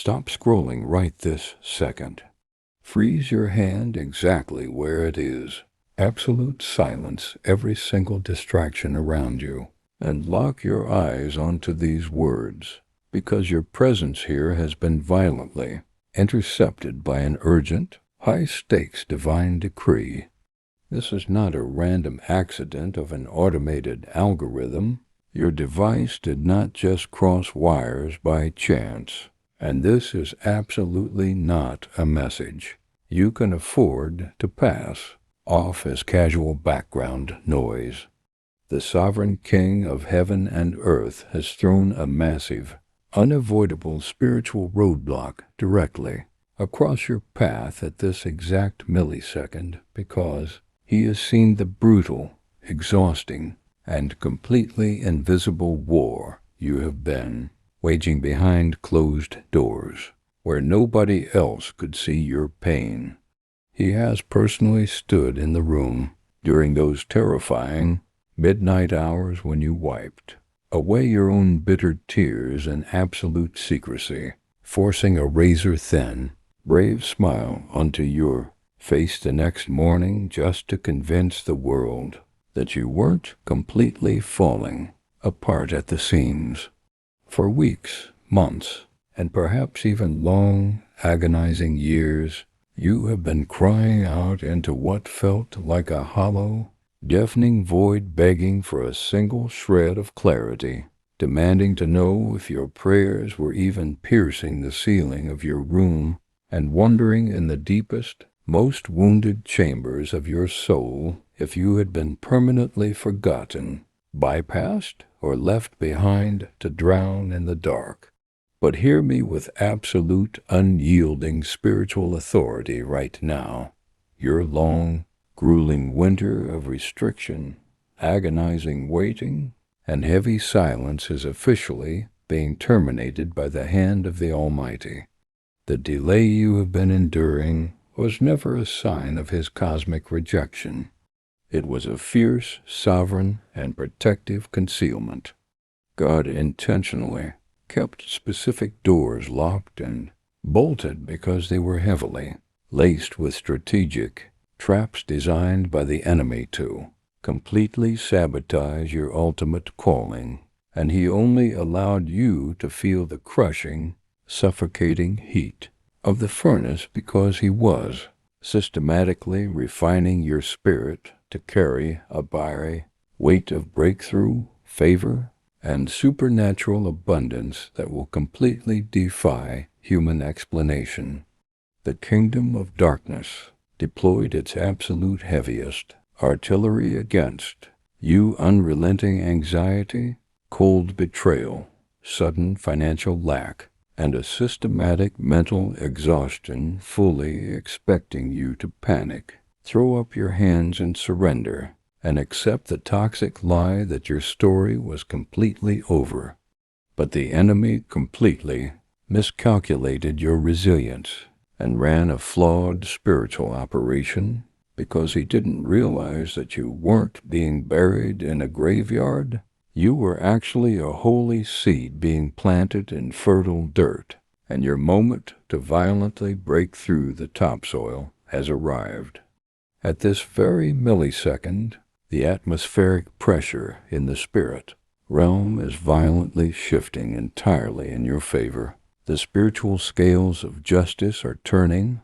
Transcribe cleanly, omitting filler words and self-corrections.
Stop scrolling right this second. Freeze your hand exactly where it is. Absolute silence every single distraction around you. And lock your eyes onto these words, because your presence here has been violently intercepted by an urgent, high-stakes divine decree. This is not a random accident of an automated algorithm. Your device did not just cross wires by chance. And this is absolutely not a message you can afford to pass off as casual background noise. The sovereign King of heaven and earth has thrown a massive, unavoidable spiritual roadblock directly across your path at this exact millisecond because he has seen the brutal, exhausting, and completely invisible war you have been waging behind closed doors, where nobody else could see your pain. He has personally stood in the room during those terrifying midnight hours when you wiped away your own bitter tears in absolute secrecy, forcing a razor-thin, brave smile onto your face the next morning just to convince the world that you weren't completely falling apart at the seams. For weeks, months, and perhaps even long, agonizing years, you have been crying out into what felt like a hollow, deafening void, begging for a single shred of clarity, demanding to know if your prayers were even piercing the ceiling of your room, and wondering in the deepest, most wounded chambers of your soul if you had been permanently forgotten, bypassed, or left behind to drown in the dark. But hear me with absolute, unyielding spiritual authority right now. Your long, grueling winter of restriction, agonizing waiting, and heavy silence is officially being terminated by the hand of the Almighty. The delay you have been enduring was never a sign of his cosmic rejection. It was a fierce, sovereign, and protective concealment. God intentionally kept specific doors locked and bolted because they were heavily laced with strategic traps designed by the enemy to completely sabotage your ultimate calling, and he only allowed you to feel the crushing, suffocating heat of the furnace because he was systematically refining your spirit to carry a fiery weight of breakthrough, favor, and supernatural abundance that will completely defy human explanation. The kingdom of darkness deployed its absolute heaviest artillery against you: unrelenting anxiety, cold betrayal, sudden financial lack, and a systematic mental exhaustion, fully expecting you to panic, throw up your hands and surrender, and accept the toxic lie that your story was completely over. But the enemy completely miscalculated your resilience and ran a flawed spiritual operation because he didn't realize that you weren't being buried in a graveyard. You were actually a holy seed being planted in fertile dirt, and your moment to violently break through the topsoil has arrived. At this very millisecond, the atmospheric pressure in the spirit realm is violently shifting entirely in your favor. The spiritual scales of justice are turning,